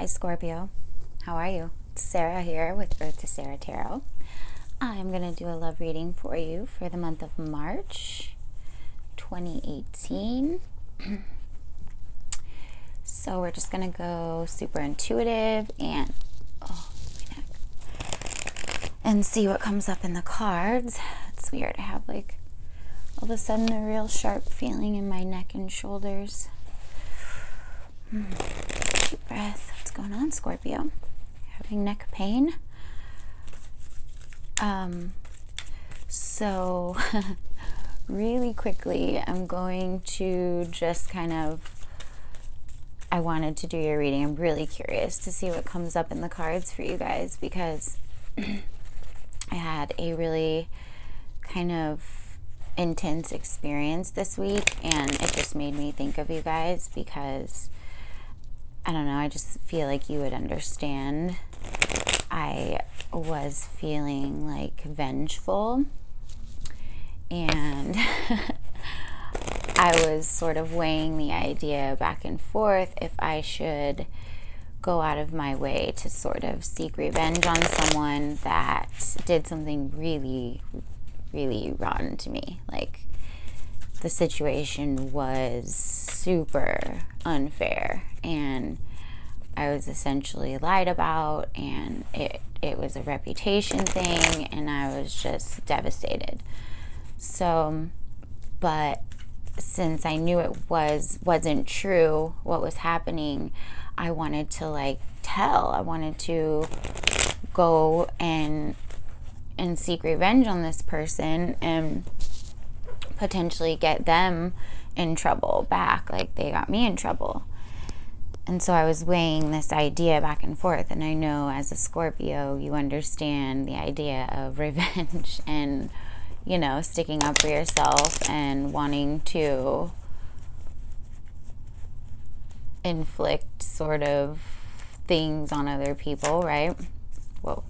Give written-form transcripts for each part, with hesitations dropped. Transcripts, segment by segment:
Hi Scorpio, how are you? It's Sarah here with Earth to Sarah Tarot. I'm going to do a love reading for you for the month of March 2018. So we're just going to go super intuitive and see what comes up in the cards. It's weird. I have like all of a sudden a real sharp feeling in my neck and shoulders. Deep breath. What's going on, Scorpio? Having neck pain? So really quickly, I'm going to just I wanted to do your reading. I'm really curious to see what comes up in the cards for you guys, because I had a really kind of intense experience this week, and it just made me think of you guys because I don't know, I just feel like you would understand. I was feeling like vengeful, and I was sort of weighing the idea back and forth if I should go out of my way to sort of seek revenge on someone that did something really, really rotten to me. Like, the situation was super unfair, and I was essentially lied about, and it was a reputation thing, and I was just devastated. So, but since I knew it wasn't true what was happening, I wanted to I wanted to go and seek revenge on this person and potentially get them in trouble back, like they got me in trouble. And so I was weighing this idea back and forth, and I know as a Scorpio you understand the idea of revenge and, you know, sticking up for yourself and wanting to inflict sort of things on other people, right? Whoa,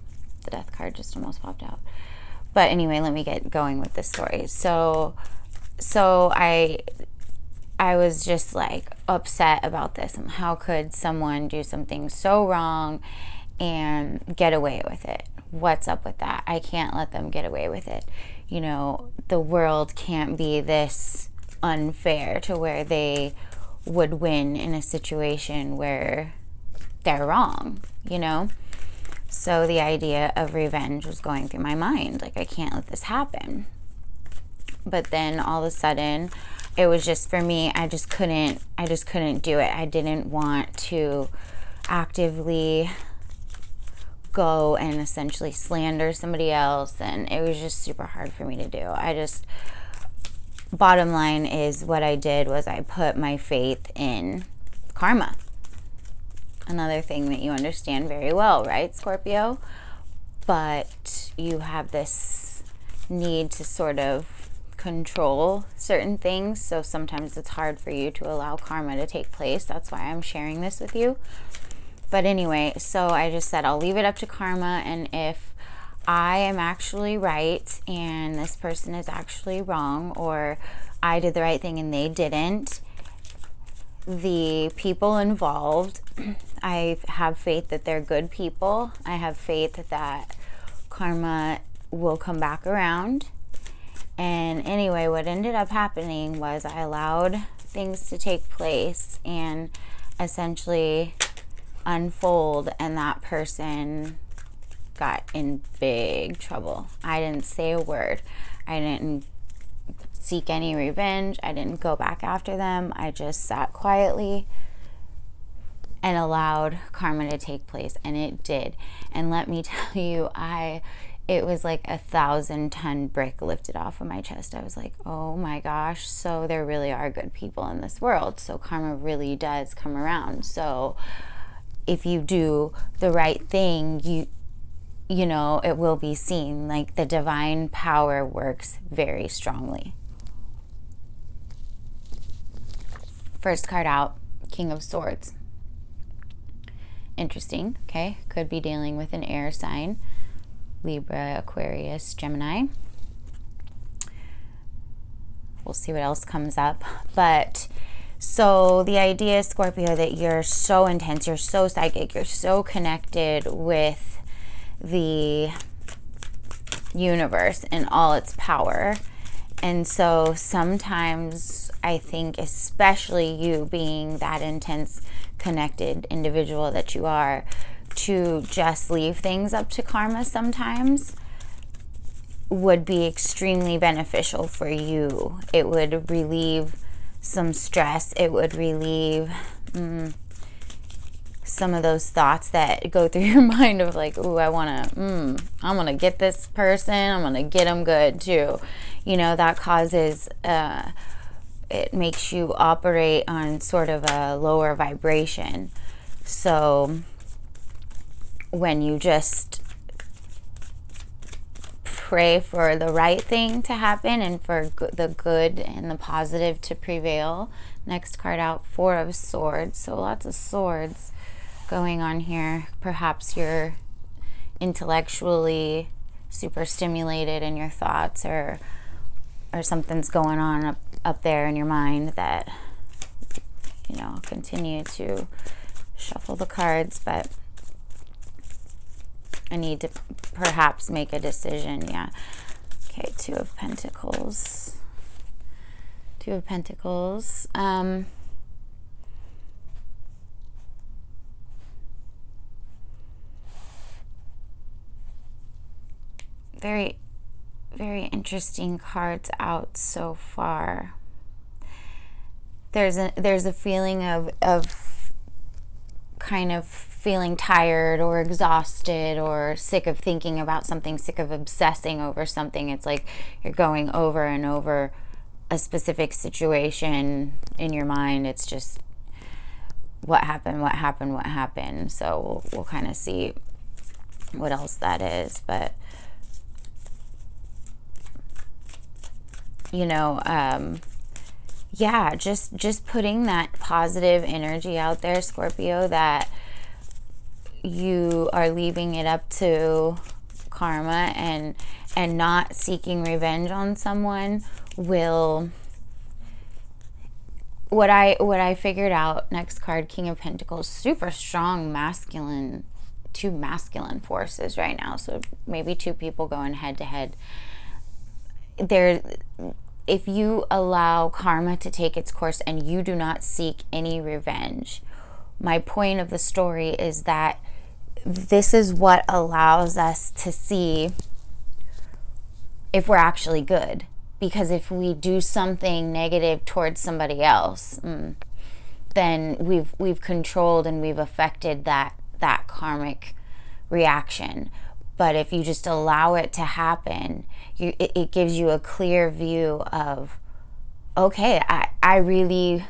the death card just almost popped out. But anyway, let me get going with this story. So I was just like upset about this. And how could someone do something so wrong and get away with it? What's up with that? I can't let them get away with it. You know, the world can't be this unfair to where they would win in a situation where they're wrong, you know? So the idea of revenge was going through my mind. Like, I can't let this happen. But then all of a sudden, it was just, for me, I just couldn't do it. I didn't want to actively go and essentially slander somebody else, and it was just super hard for me to do. Bottom line is, what I did was I put my faith in karma. Another thing that you understand very well, right, Scorpio? But you have this need to sort of control certain things, so sometimes it's hard for you to allow karma to take place. That's why I'm sharing this with you. But anyway, so I just said I'll leave it up to karma, and if I am actually right and this person is actually wrong, or I did the right thing and they didn't, the people involved, I have faith that they're good people. I have faith that karma will come back around. And anyway, what ended up happening was I allowed things to take place and essentially unfold, and that person got in big trouble. I didn't say a word. I didn't seek any revenge. I didn't go back after them. I just sat quietly and allowed karma to take place, and it did. And let me tell you, it was like 1,000-ton brick lifted off of my chest. I was like, oh my gosh, so there really are good people in this world. So karma really does come around. So if you do the right thing, you know, it will be seen. Like, the divine power works very strongly. First card out, King of Swords. Interesting, okay? Could be dealing with an air sign. Libra, Aquarius, Gemini. We'll see what else comes up. But So the idea, Scorpio, that you're so intense, you're so psychic, you're so connected with the universe and all its power. And so sometimes I think, especially you being that intense, connected individual that you are, to just leave things up to karma sometimes would be extremely beneficial for you. It would relieve some stress. It would relieve some of those thoughts that go through your mind of like, ooh, I'm gonna get this person, I'm gonna get them good too. You know, that causes, it makes you operate on sort of a lower vibration. So when you just pray for the right thing to happen and for the good and the positive to prevail. Next card out, Four of Swords. So lots of swords going on here. Perhaps you're intellectually super stimulated in your thoughts, or something's going on up there in your mind that, you know, I'll continue to shuffle the cards, but I need to perhaps make a decision. Yeah. Okay, Two of Pentacles. Two of Pentacles. Very, very interesting cards out so far. There's a feeling of kind of feeling tired or exhausted or sick of thinking about something, sick of obsessing over something. It's like you're going over and over a specific situation in your mind. It's just what happened, what happened, what happened. So we'll kind of see what else that is. But you know, yeah, just putting that positive energy out there, Scorpio, that you are leaving it up to karma and not seeking revenge on someone will, what I figured out, next card, King of Pentacles, super strong masculine, two masculine forces right now. So maybe two people going head to head. If you allow karma to take its course and you do not seek any revenge, my point of the story is that this is what allows us to see if we're actually good. Because if we do something negative towards somebody else, then we've controlled and we've affected that karmic reaction. But if you just allow it to happen, it gives you a clear view of, okay, I really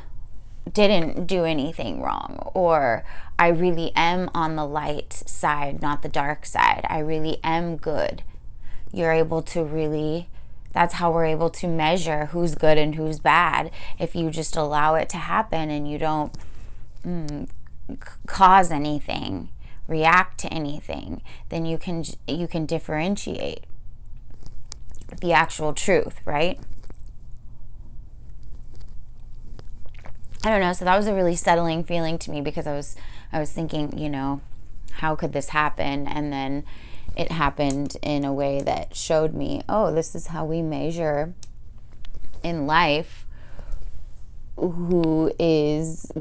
didn't do anything wrong, or I really am on the light side, not the dark side. I really am good. You're able to really, that's how we're able to measure who's good and who's bad. If you just allow it to happen and you don't cause anything, react to anything, then you can differentiate the actual truth, right? I don't know. So that was a really settling feeling to me, because I was thinking, you know, how could this happen? And then it happened in a way that showed me, oh, this is how we measure in life who is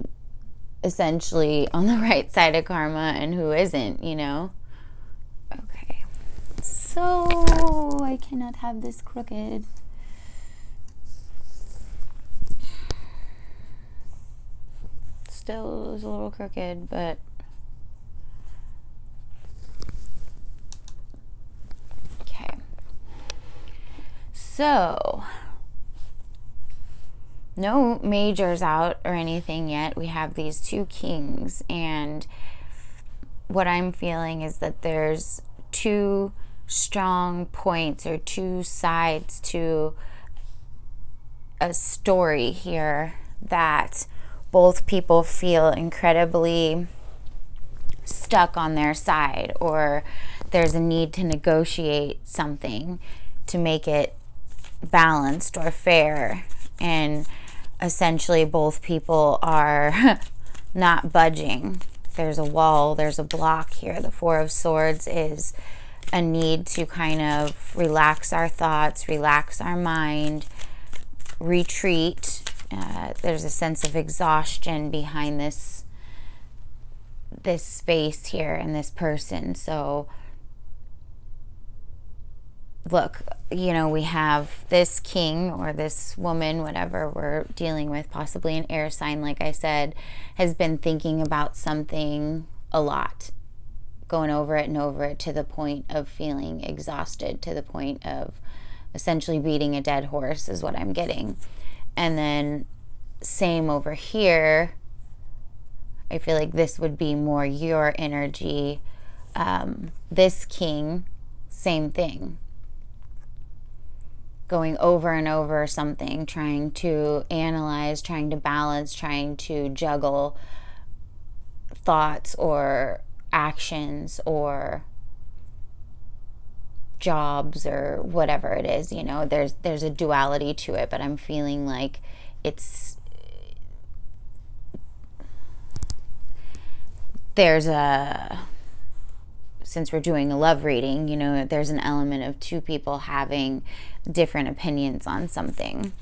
essentially on the right side of karma and who isn't, you know? Okay. So I cannot have this crooked. Still is a little crooked, but okay. So no majors out or anything yet. We have these two kings, and what I'm feeling is that there's two strong points or two sides to a story here that both people feel incredibly stuck on their side, or there's a need to negotiate something to make it balanced or fair. And essentially both people are not budging. There's a wall, there's a block here. The Four of Swords is a need to kind of relax our thoughts, relax our mind, retreat. There's a sense of exhaustion behind this space here and this person. So look, you know, we have this king or this woman, whatever we're dealing with, possibly an air sign, like I said, has been thinking about something a lot, going over it and over it to the point of feeling exhausted, to the point of essentially beating a dead horse is what I'm getting. And then same over here, I feel like this would be more your energy. This king, same thing. Going over and over something, trying to analyze, trying to balance, trying to juggle thoughts or actions or jobs or whatever it is. You know, there's a duality to it, but I'm feeling like since we're doing a love reading, you know, there's an element of two people having different opinions on something,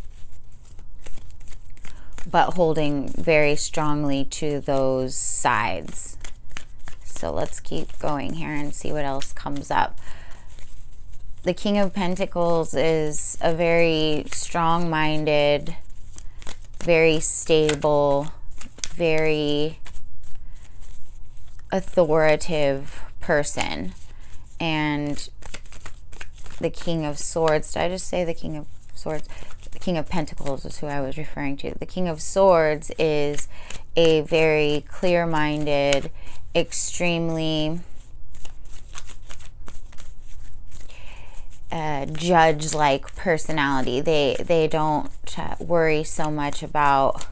but holding very strongly to those sides. So let's keep going here and see what else comes up. The King of Pentacles is a very strong-minded, very stable, very authoritative person. And the King of Swords, did I just say the King of Swords? The King of Pentacles is who I was referring to. The King of Swords is a very clear-minded, extremely judge-like personality. They don't worry so much about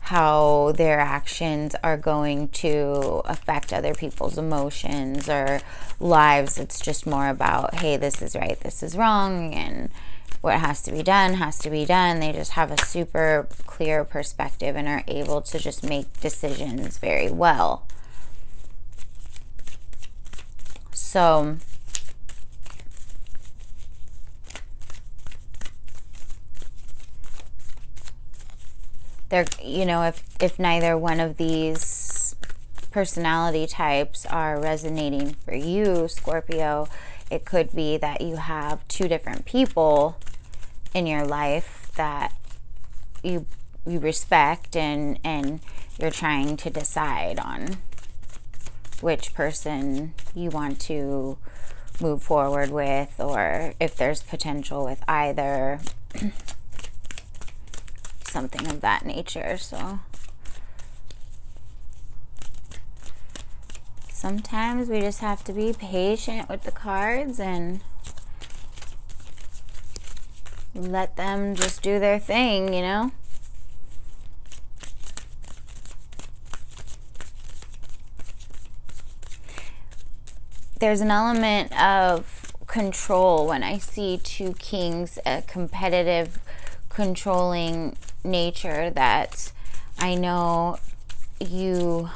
how their actions are going to affect other people's emotions or lives. It's just more about, hey, this is right, this is wrong, and what has to be done has to be done. They just have a super clear perspective and are able to just make decisions very well. So there, you know, if neither one of these personality types are resonating for you, Scorpio, it could be that you have two different people in your life that you respect, and you're trying to decide on which person you want to move forward with, or if there's potential with either. Something of that nature. So sometimes we just have to be patient with the cards and let them just do their thing, you know? There's an element of control when I see two kings, a competitive, controlling nature that I know you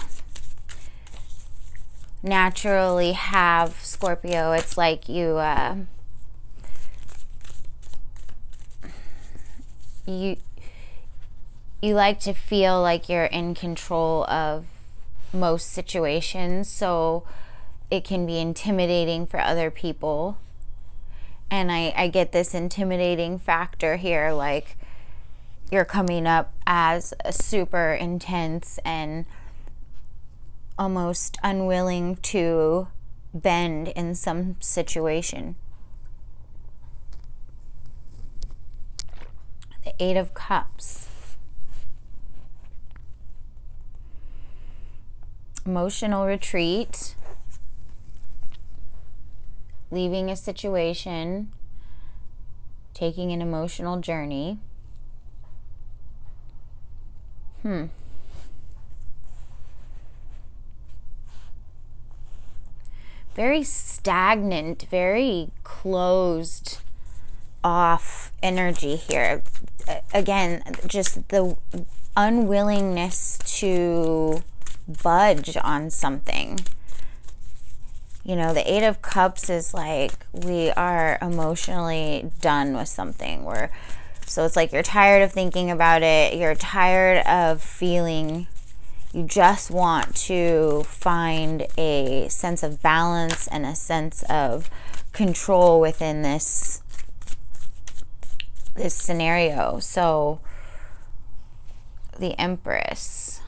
naturally have, Scorpio. It's like you like to feel like you're in control of most situations, so it can be intimidating for other people. And I get this intimidating factor here, like you're coming up as a super intense and almost unwilling to bend in some situation. The Eight of Cups. Emotional retreat. Leaving a situation. Taking an emotional journey. Very stagnant, very closed off energy here. again, just the unwillingness to budge on something. You know, the Eight of Cups is like, we are emotionally done with something. So it's like you're tired of thinking about it. You're tired of feeling. You just want to find a sense of balance and a sense of control within this scenario. So the Empress.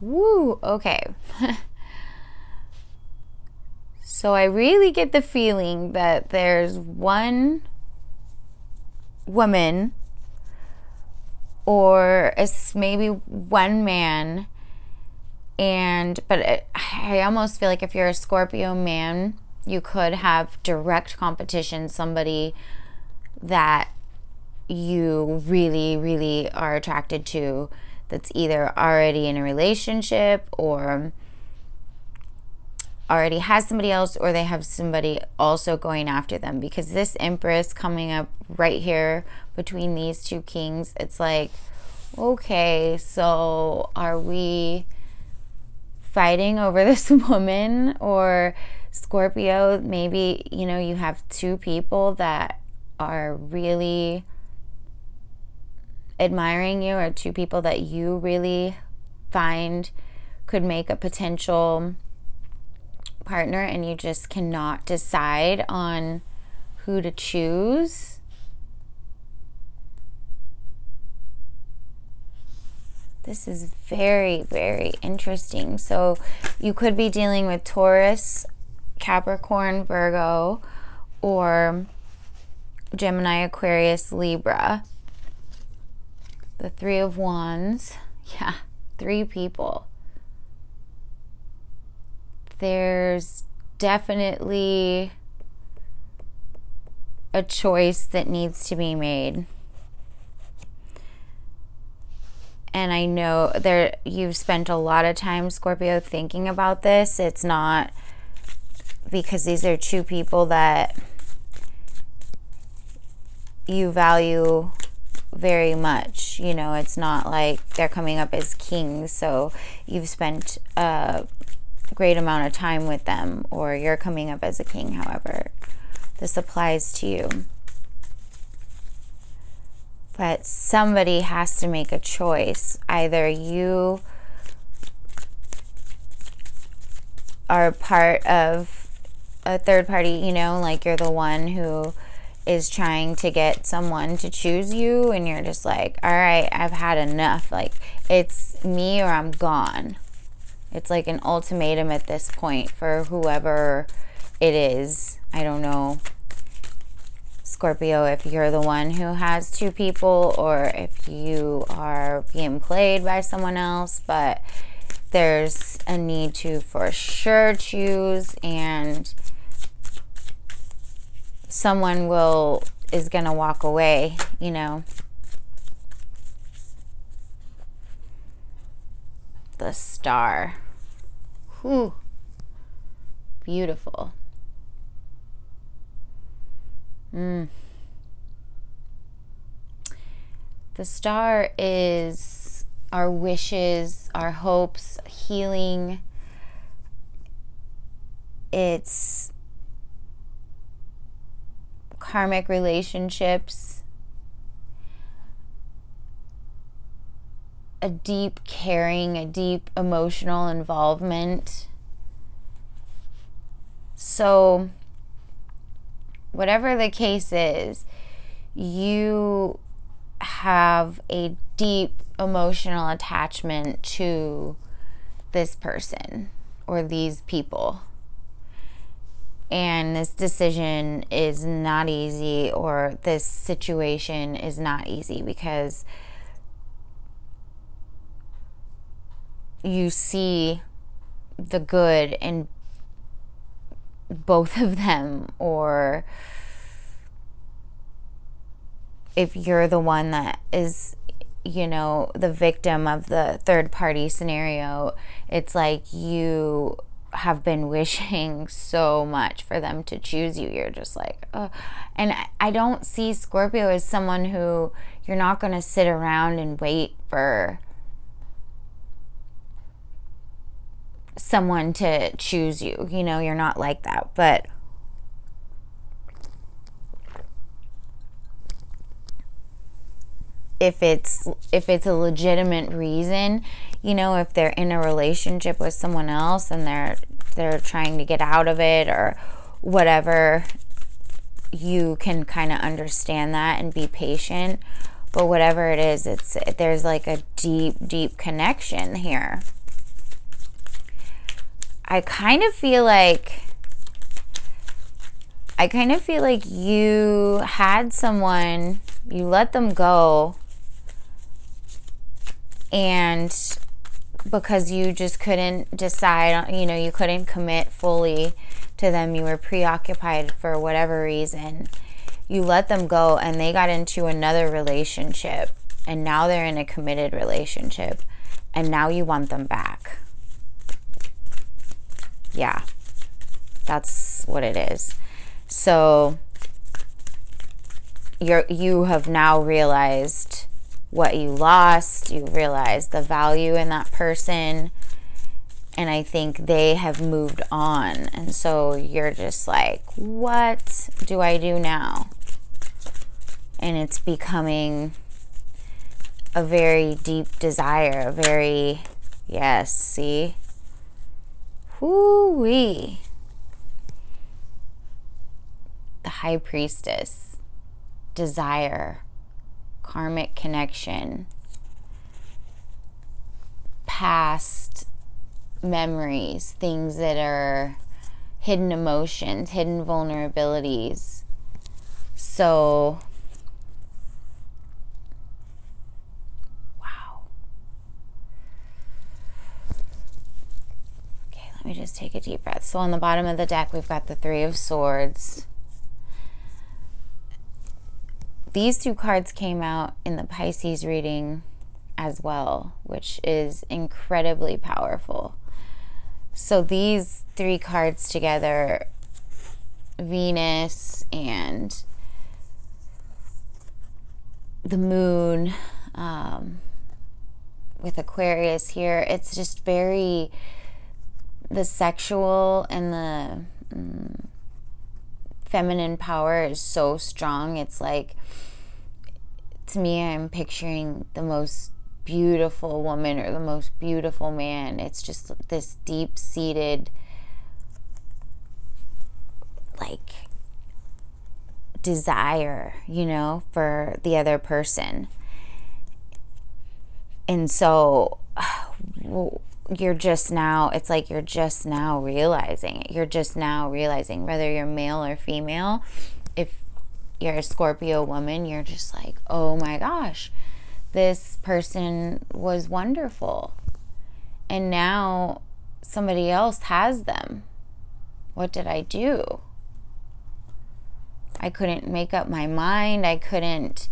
Woo, okay. So I really get the feeling that there's one woman, or it's maybe one man, but I almost feel like if you're a Scorpio man, you could have direct competition, somebody that you really, really are attracted to, that's either already in a relationship or already has somebody else, or they have somebody also going after them. Because this Empress coming up right here between these two kings, it's like, okay, so are we fighting over this woman? Or Scorpio, maybe, you know, you have two people that are really admiring you, or two people that you really find could make a potential partner, and you just cannot decide on who to choose. This is very, very interesting. So you could be dealing with Taurus, Capricorn, Virgo, or Gemini, Aquarius, Libra. The Three of Wands. Yeah, 3 people. There's definitely a choice that needs to be made. And I know you've spent a lot of time, Scorpio, thinking about this. It's not because these are 2 people that you value very much. You know, it's not like they're coming up as kings, so you've spent a great amount of time with them, or you're coming up as a king, however this applies to you. But somebody has to make a choice. Either you are part of a third party, you know, like you're the one who is trying to get someone to choose you, and you're just like, all right, I've had enough. Like, it's me or I'm gone. It's like an ultimatum at this point for whoever it is. I don't know, Scorpio, if you're the one who has 2 people, or if you are being played by someone else, but there's a need to for sure choose, and someone is gonna walk away, you know. The Star. Whew. Beautiful. The Star is our wishes, our hopes, healing. It's karmic relationships, a deep caring, a deep emotional involvement. So whatever the case is, you have a deep emotional attachment to this person or these people. And this decision is not easy, or this situation is not easy, because you see the good in both of them, or if you're the one that is, you know, the victim of the third party scenario. It's like you have been wishing so much for them to choose you. You're just like, oh. And I don't see Scorpio as someone who you're not going to sit around and wait for someone to choose you. You know, you're not like that. But if it's a legitimate reason, you know, if they're in a relationship with someone else and they're trying to get out of it or whatever, you can kind of understand that and be patient. But whatever it is, there's like a deep connection here. I kind of feel like you had someone, you let them go, and because you just couldn't decide, you know, you couldn't commit fully to them, you were preoccupied for whatever reason, you let them go and they got into another relationship, and now they're in a committed relationship, and now you want them back. Yeah, that's what it is. So you have now realized what you lost. You realize the value in that person, and I think they have moved on, and so you're just like, what do I do now? And it's becoming a very deep desire, a very, yes, see, whoo-wee. The High Priestess, desire, karmic connection, past memories, things that are hidden emotions, hidden vulnerabilities. So, wow. Okay, let me just take a deep breath. So on the bottom of the deck, we've got the Three of Swords. These two cards came out in the Pisces reading as well, which is incredibly powerful. So these three cards together, Venus and the moon, with Aquarius here, it's just very, the sexual and the feminine power is so strong. It's like, to me, I'm picturing the most beautiful woman or the most beautiful man. It's just this deep-seated, like, desire, you know, for the other person. And so you're just now, it's like you're just now realizing it. You're just now realizing, whether you're male or female, if you're a Scorpio woman, you're just like, oh my gosh, this person was wonderful, and now somebody else has them. What did I do? I couldn't make up my mind. I couldn't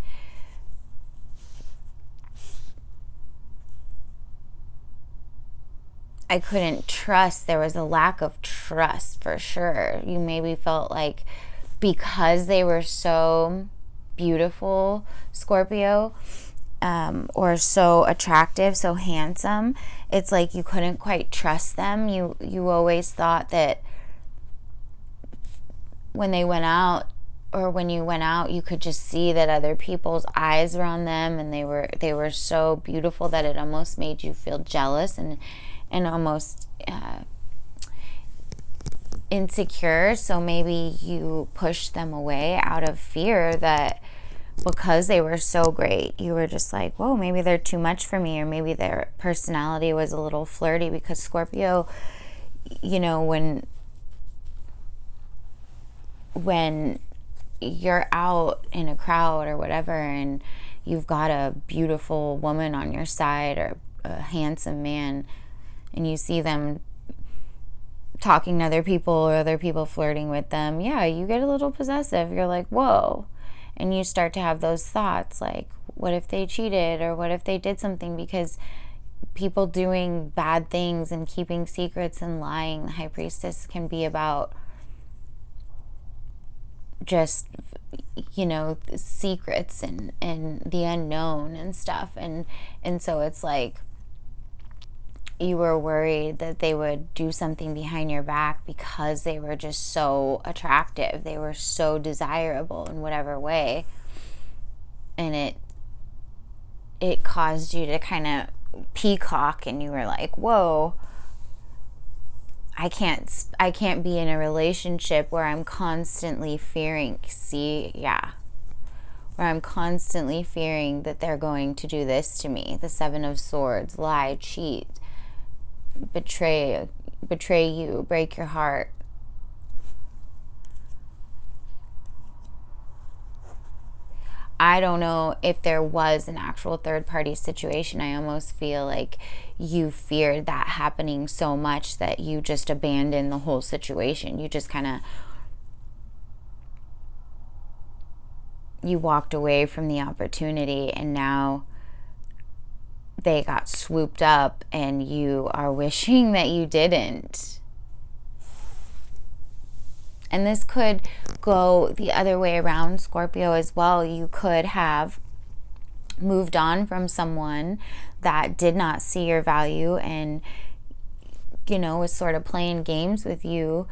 trust. There was a lack of trust for sure. You maybe felt like because they were so beautiful, Scorpio, or so attractive, so handsome, it's like you couldn't quite trust them. You always thought that when they went out, or when you went out, you could just see that other people's eyes were on them, and they were so beautiful that it almost made you feel jealous and almost insecure. So maybe you pushed them away out of fear that because they were so great, you were just like, whoa, maybe they're too much for me, or maybe their personality was a little flirty. Because Scorpio, you know, when you're out in a crowd or whatever, and you've got a beautiful woman on your side or a handsome man, and you see them talking to other people or other people flirting with them, yeah, you get a little possessive. You're like, whoa. And you start to have those thoughts like, what if they cheated, or what if they did something? Because people doing bad things and keeping secrets and lying, the High Priestess can be about just, you know, secrets and the unknown and stuff. And so it's like, you were worried that they would do something behind your back because they were just so attractive. They were so desirable in whatever way. And it caused you to kind of peacock, and you were like, whoa, I can't be in a relationship where I'm constantly fearing, where I'm constantly fearing that they're going to do this to me. The Seven of Swords, lie, cheat, betray you, break your heart. I don't know if there was an actual third-party situation. I almost feel like you feared that happening so much that you just abandoned the whole situation. You just kind of, you walked away from the opportunity, and now they got swooped up and you are wishing that you didn't. And this could go the other way around, Scorpio, as well. You could have moved on from someone that did not see your value and, you know, was sort of playing games with you.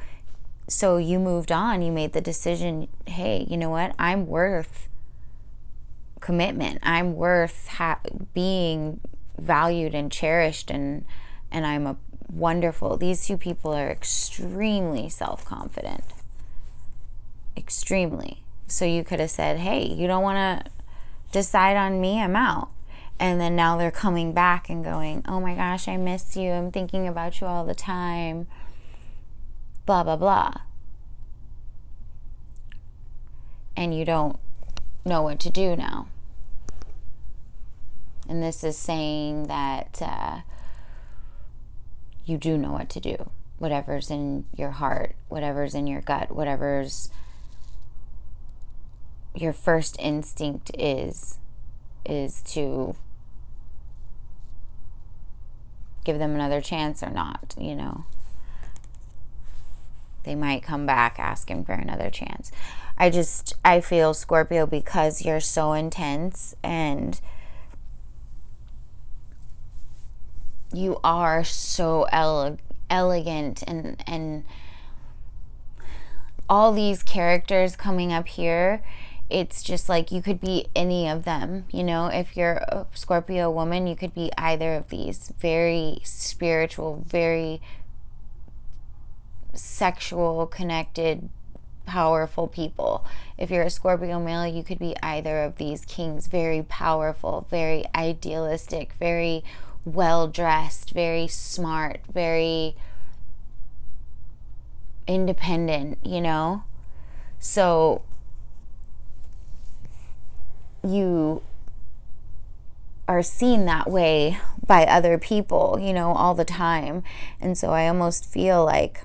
So you moved on. You made the decision, hey, you know what? I'm worth commitment. I'm worth being valued and cherished, and I'm a wonderful. These two people are extremely self-confident. Extremely. So you could have said, hey, you don't want to decide on me, I'm out. And then now they're coming back and going, oh my gosh, I miss you, I'm thinking about you all the time, blah blah blah. And you don't know what to do now. And this is saying that you do know what to do. Whatever's in your heart, whatever's in your gut, whatever's your first instinct is to give them another chance or not, you know. They might come back asking for another chance. I feel, Scorpio, because you're so intense and you are so elegant and all these characters coming up here, it's just like you could be any of them, you know. If you're a Scorpio woman, you could be either of these very spiritual, very sexual, connected, powerful people. If you're a Scorpio male, you could be either of these kings, very powerful, very idealistic, very well-dressed, very smart, very independent, you know. So you are seen that way by other people, you know, all the time. And so I almost feel like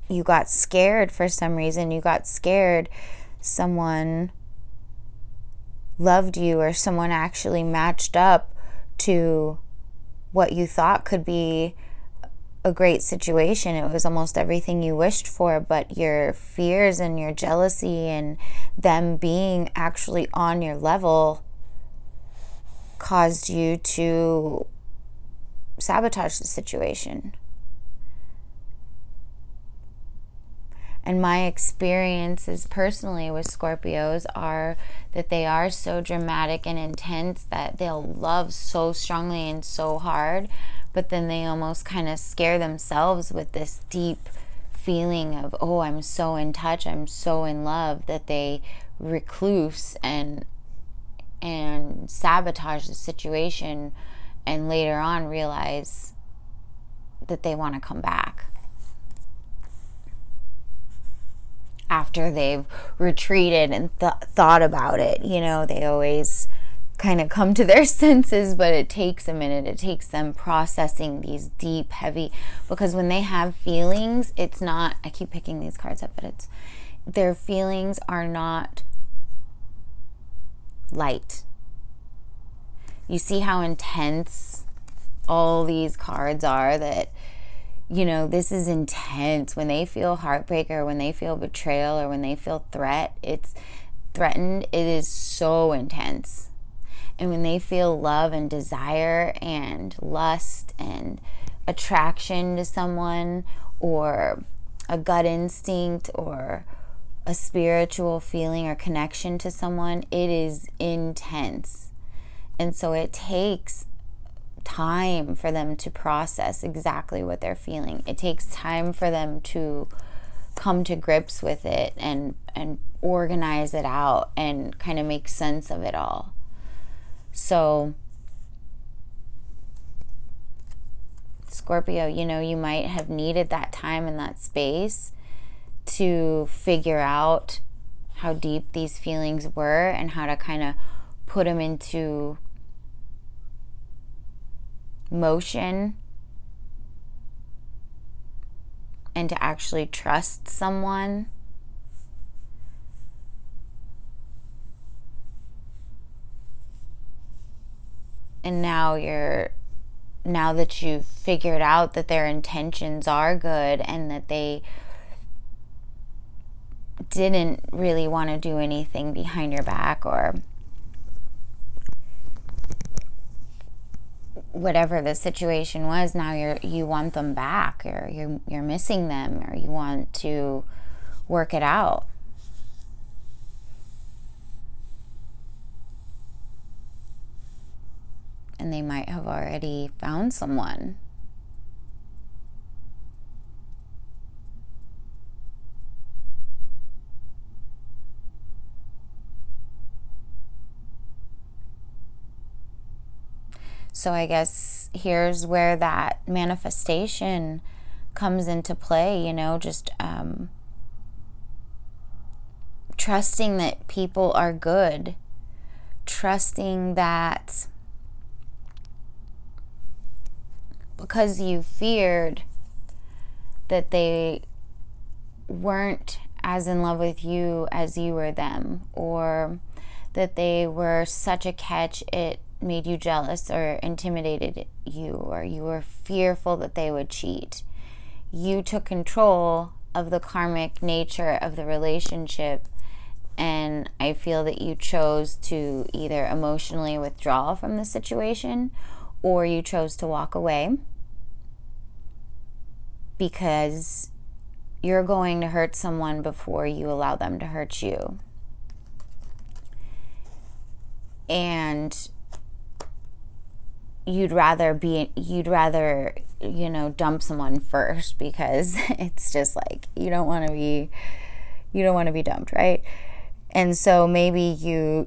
you got scared for some reason. You got scared someone loved you, or someone actually matched up to what you thought could be a great situation. It was almost everything you wished for, but your fears and your jealousy and them being actually on your level caused you to sabotage the situation. And my experiences personally with Scorpios are that they are so dramatic and intense that they'll love so strongly and so hard, but then they almost kind of scare themselves with this deep feeling of, oh, I'm so in touch, I'm so in love, that they recluse and sabotage the situation, and later on realize that they want to come back. After they've retreated and thought about it, you know, they always kind of come to their senses, but it takes a minute. It takes them processing these deep, heavy, because when they have feelings, it's not, I keep picking these cards up, but it's, their feelings are not light. You see how intense all these cards are, that, you know, this is intense. When they feel heartbreak, or when they feel betrayal, or when they feel threatened, it is so intense. And when they feel love and desire and lust and attraction to someone, or a gut instinct, or a spiritual feeling or connection to someone, it is intense. And so it takes time for them to process exactly what they're feeling. It takes time for them to come to grips with it and organize it out and kind of make sense of it all. So Scorpio, you know, you might have needed that time and that space to figure out how deep these feelings were and how to kind of put them into motion, and to actually trust someone. And now that you've figured out that their intentions are good, and that they didn't really want to do anything behind your back, or whatever the situation was, now you want them back, or you're missing them, or you want to work it out. And they might have already found someone. So I guess here's where that manifestation comes into play, you know, just trusting that people are good, trusting that because you feared that they weren't as in love with you as you were them, or that they were such a catch it made you jealous or intimidated you, or you were fearful that they would cheat. You took control of the karmic nature of the relationship, and I feel that you chose to either emotionally withdraw from the situation, or you chose to walk away because you're going to hurt someone before you allow them to hurt you. And you'd rather, you know, dump someone first, because it's just like, you don't want to be dumped, right? And so maybe you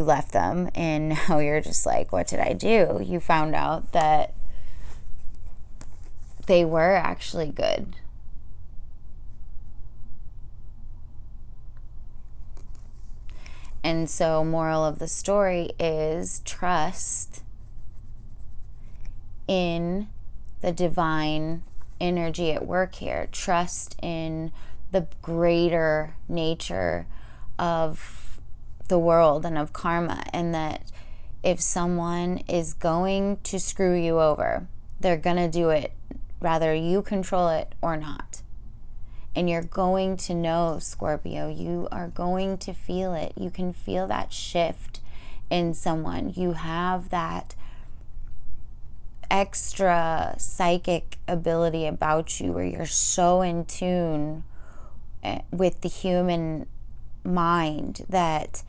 left them, and now you're just like, what did I do? You found out that they were actually good. And so moral of the story is trust in the divine energy at work here. Trust in the greater nature of the world and of karma, and that if someone is going to screw you over, they're gonna do it whether you control it or not. And you're going to know, Scorpio, you are going to feel it. You can feel that shift in someone. You have that extra psychic ability about you where you're so in tune with the human mind that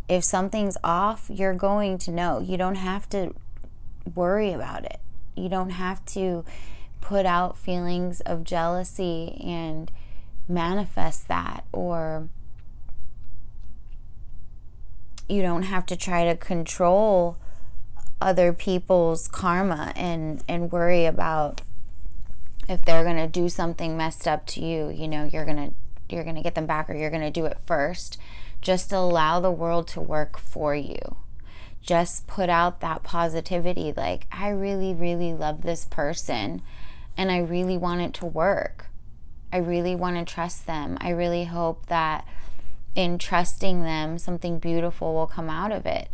if something's off, you're going to know. You don't have to worry about it. You don't have to put out feelings of jealousy and manifest that, or you don't have to try to control other people's karma and worry about if they're going to do something messed up to you. You know, you're going to get them back, or you're going to do it first. Just allow the world to work for you. just put out that positivity. Like, I really, really love this person and I really want it to work. I really want to trust them. I really hope that in trusting them, something beautiful will come out of it.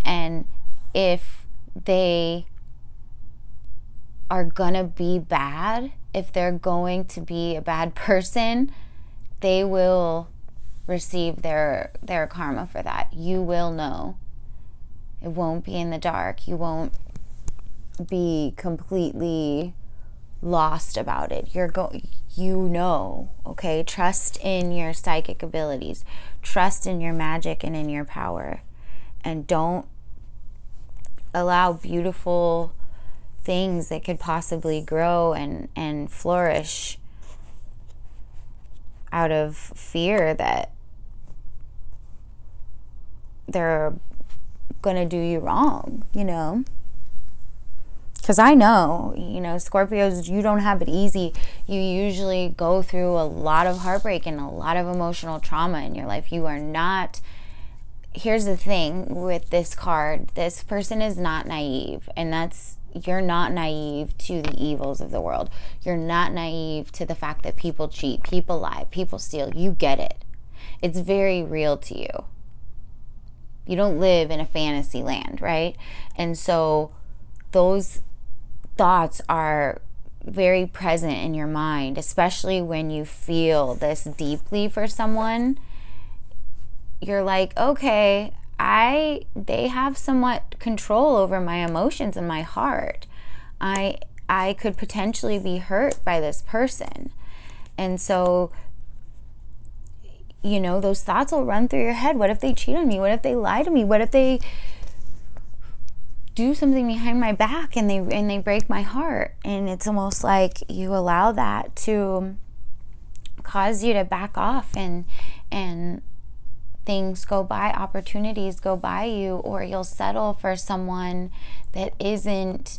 And if they are gonna be bad, if they're going to be a bad person, they will receive their karma for that. You will know. It won't be in the dark. You won't be completely lost about it. You know, okay? Trust in your psychic abilities. Trust in your magic and in your power. And don't allow beautiful things that could possibly grow and flourish out of fear that they're gonna do you wrong, you know? Because I know, you know, Scorpios, you don't have it easy. You usually go through a lot of heartbreak and a lot of emotional trauma in your life. You are not... Here's the thing with this card. This person is not naive. And that's... You're not naive to the evils of the world. You're not naive to the fact that people cheat, people lie, people steal. You get it. It's very real to you. You don't live in a fantasy land, right? And so those thoughts are very present in your mind, especially when you feel this deeply for someone. You're like, okay, they have somewhat control over my emotions and my heart. I could potentially be hurt by this person. And so, you know, those thoughts will run through your head. What if they cheat on me? What if they lie to me? What if they do something behind my back and they break my heart? And it's almost like you allow that to cause you to back off, and things go by, opportunities go by you, or you'll settle for someone that isn't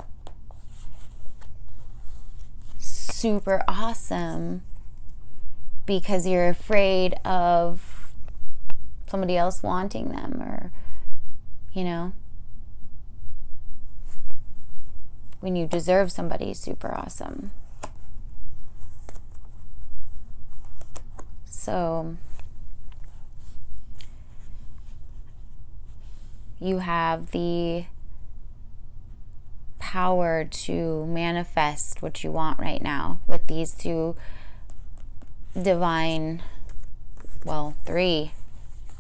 super awesome because you're afraid of somebody else wanting them, or, you know, when you deserve somebody super awesome. So you have the power to manifest what you want right now with these two divine, well, 3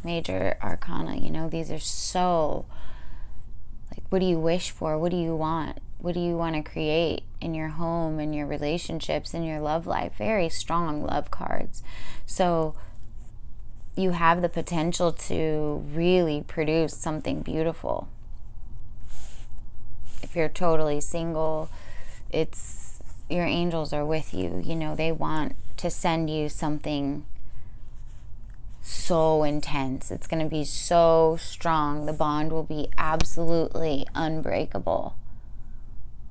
major arcana. You know, these are so, like, what do you wish for? What do you want? What do you want to create in your home, in your relationships, in your love life? Very strong love cards. So you have the potential to really produce something beautiful. If you're totally single, it's, your angels are with you. You know, they want to send you something so intense. It's going to be so strong. The bond will be absolutely unbreakable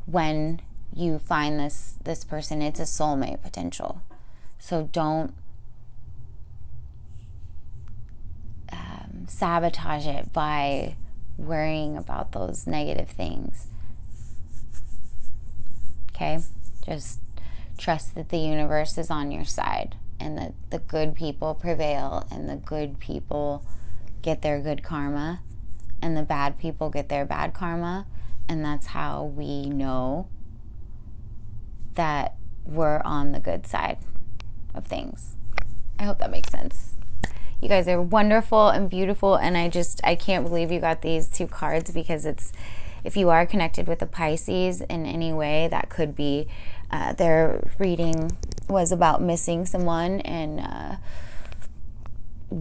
when you find this person. It's a soulmate potential. So don't sabotage it by worrying about those negative things. Okay? Just trust that the universe is on your side, and that the good people prevail, and the good people get their good karma, and the bad people get their bad karma. And that's how we know that we're on the good side of things. I hope that makes sense. You guys are wonderful and beautiful, and I can't believe you got these 2 cards, because it's, if you are connected with the Pisces in any way, that could be their reading was about missing someone, and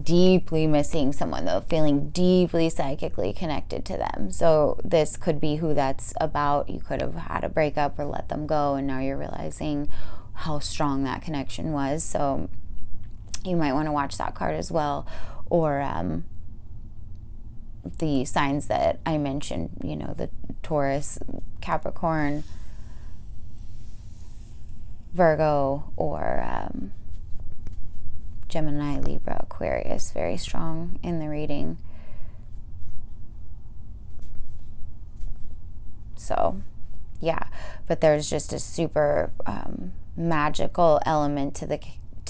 deeply missing someone, though, feeling deeply psychically connected to them. So this could be who that's about. You could have had a breakup or let them go, and now you're realizing how strong that connection was. So you might want to watch that card as well. Or the signs that I mentioned, you know, the Taurus, Capricorn, Virgo, or Gemini, Libra, Aquarius, very strong in the reading. So yeah, but there's just a super magical element to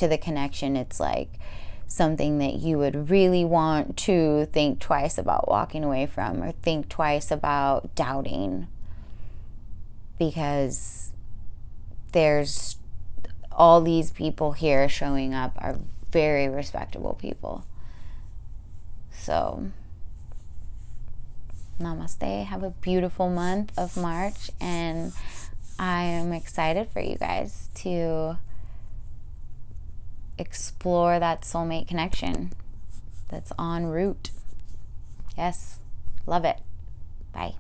the connection. It's like something that you would really want to think twice about walking away from, or think twice about doubting, because there's all these people here showing up are very respectable people. So namaste. Have a beautiful month of March, and I am excited for you guys to explore that soulmate connection that's en route. Yes, love it. Bye.